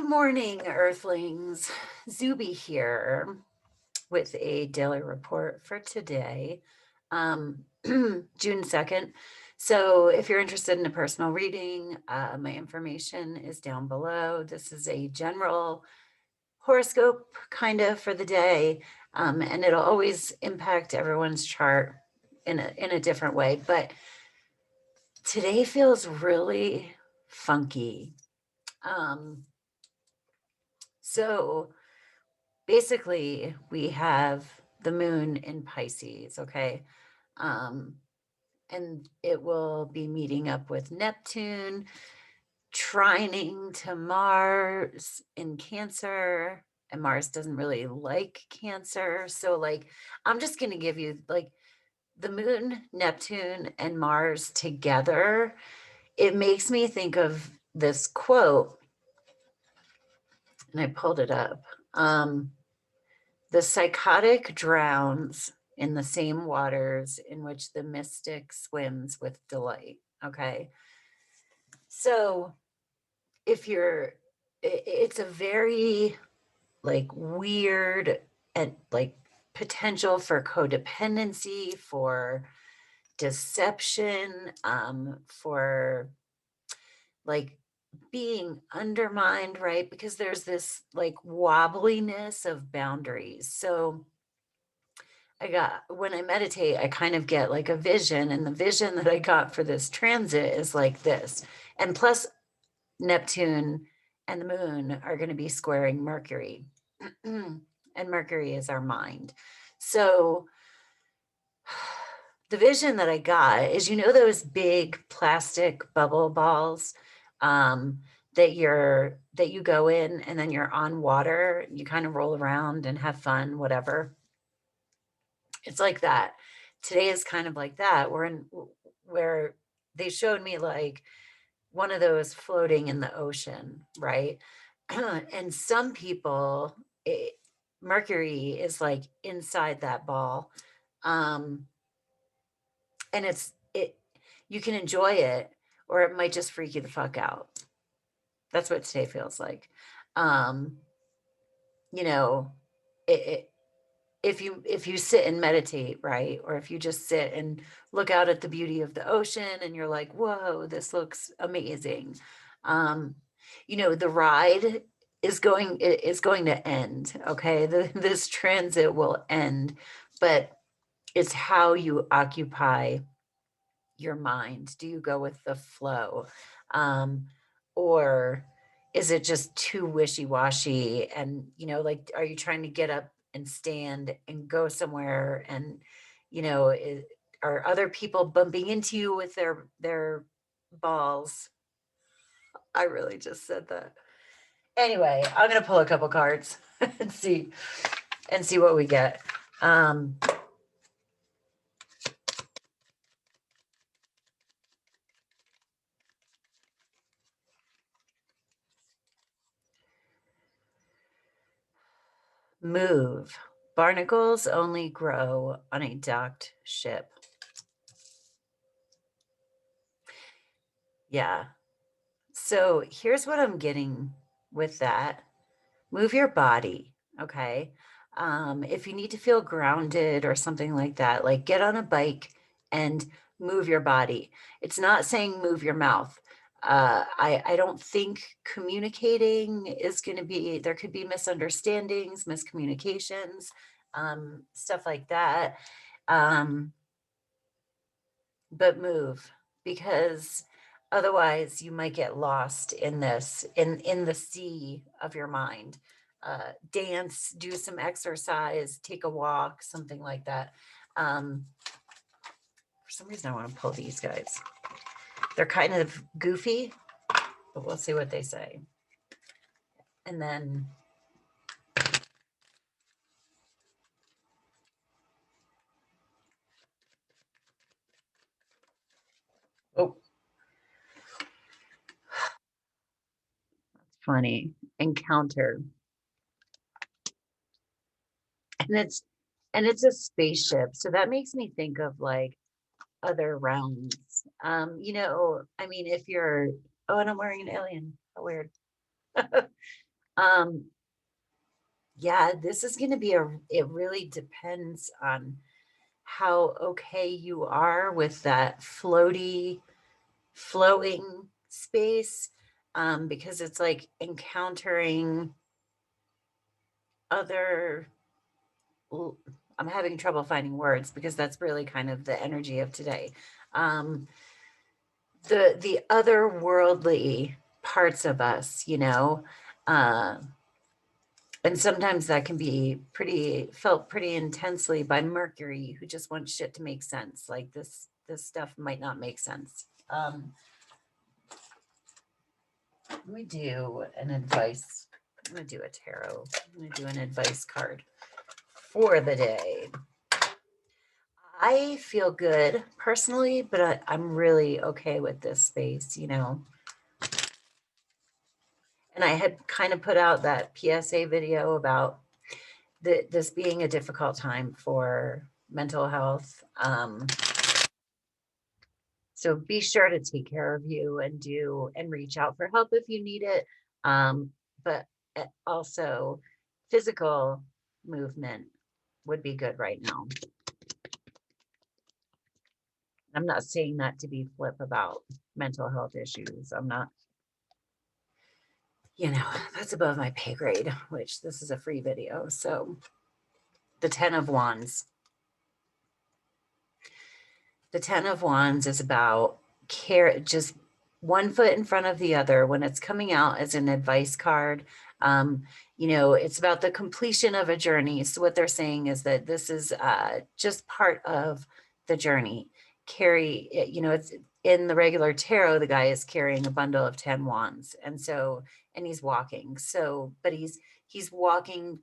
Good morning, Earthlings. Zube here with a daily report for today, June 2nd. So if you're interested in a personal reading, my information is down below. This is a general horoscope kind of for the day, and it'll always impact everyone's chart in a different way. But today feels really funky. So basically, we have the moon in Pisces, okay? Um, and it will be meeting up with Neptune, trining to Mars in Cancer, and Mars doesn't really like Cancer. So, like, I'm just going to give you like the moon, Neptune, and Mars together. It makes me think of this quote, and I pulled it up. The psychotic drowns in the same waters in which the mystic swims with delight. Okay. So if you're, it's a very like weird and like potential for codependency, for deception, for like being undermined, right? Because there's this like wobbliness of boundaries. So when I meditate, I kind of get like a vision, and the vision that I got for this transit is like this. And plus, Neptune and the moon are going to be squaring Mercury, and Mercury is our mind. So, the vision that I got is, those big plastic bubble balls that you go in and then you're on water, you kind of roll around and have fun, whatever. It's like that. Today is kind of like that. Where they showed me like one of those floating in the ocean, right? And some people, Mercury is like inside that ball. Um, and you can enjoy it, or it might just freak you the fuck out. That's what today feels like. Um, you know, it if you sit and meditate, right? Or if you just sit and look out at the beauty of the ocean and you're like, whoa, this looks amazing. Um, the ride is going to end. Okay. This transit will end, but it's how you occupy your mind. Do you go with the flow? Um, or is it just too wishy-washy? And, like, are you trying to get up and stand and go somewhere? And, are other people bumping into you with their balls? I really just said that. Anyway, I'm gonna pull a couple cards and see what we get. Move. Barnacles only grow on a docked ship. Yeah. So here's what I'm getting with that. Move your body, okay? If you need to feel grounded or something like that, like get on a bike and move your body. It's not saying move your mouth. I don't think communicating is going to be, there could be misunderstandings, miscommunications, stuff like that. Um, but move, because otherwise you might get lost in the sea of your mind. Dance, do some exercise, take a walk, something like that. For some reason I want to pull these guys. They're kind of goofy, but we'll see what they say. And then oh, funny encounter. And it's a spaceship, so that makes me think of like other realms. I mean, if you're, oh, and I'm wearing an alien. How weird. Yeah, this is going to be it really depends on how okay you are with that flowing space, because it's like encountering other, I'm having trouble finding words because that's really kind of the energy of today. Um, the otherworldly parts of us, uh, and sometimes that can be felt pretty intensely by Mercury, who just wants shit to make sense. Like this stuff might not make sense. Let me do an advice. I'm going to do a tarot. I'm going to do an advice card for the day. I feel good personally, but I'm really okay with this space, And I had kind of put out that PSA video about this being a difficult time for mental health. So be sure to take care of you and reach out for help if you need it. But also physical movement would be good right now. I'm not saying that to be flip about mental health issues. I'm not, that's above my pay grade, which this is a free video. So the 10 of Wands. The 10 of Wands is about care, just one foot in front of the other. When it's coming out as an advice card, it's about the completion of a journey. So what they're saying is that this is just part of the journey. It's in the regular tarot, the guy is carrying a bundle of 10 wands. And he's walking. But he's walking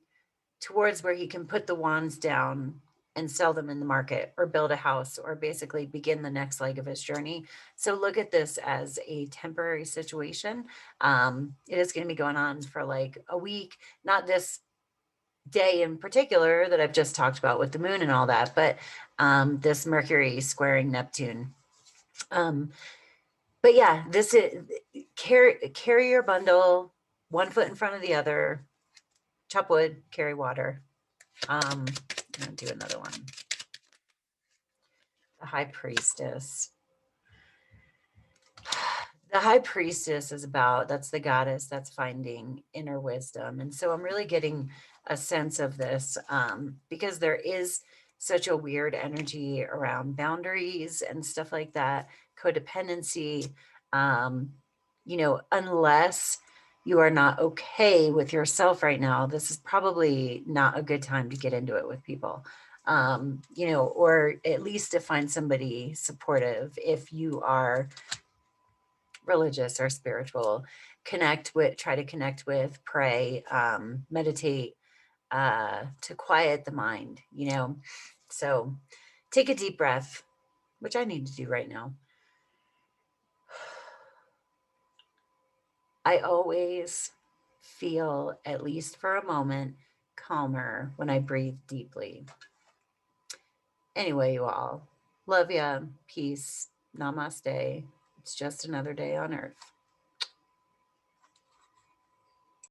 towards where he can put the wands down and sell them in the market or build a house or basically begin the next leg of his journey. So look at this as a temporary situation. It is going to be going on for like a week, not this day in particular that I've just talked about with the moon and all that, but this Mercury squaring Neptune. But yeah, this is carry your bundle, one foot in front of the other, chop wood, carry water. I'm gonna do another one. The High Priestess. The High Priestess is that's the goddess that's finding inner wisdom. And so I'm really getting a sense of this because there is such a weird energy around boundaries and stuff like that, codependency. Unless you are not okay with yourself right now, this is probably not a good time to get into it with people. Or at least to find somebody supportive if you are religious or spiritual. Try to connect with, pray, meditate, to quiet the mind, So take a deep breath, which I need to do right now. I always feel, at least for a moment, calmer when I breathe deeply. Anyway, you all, love ya, peace, namaste. It's just another day on earth.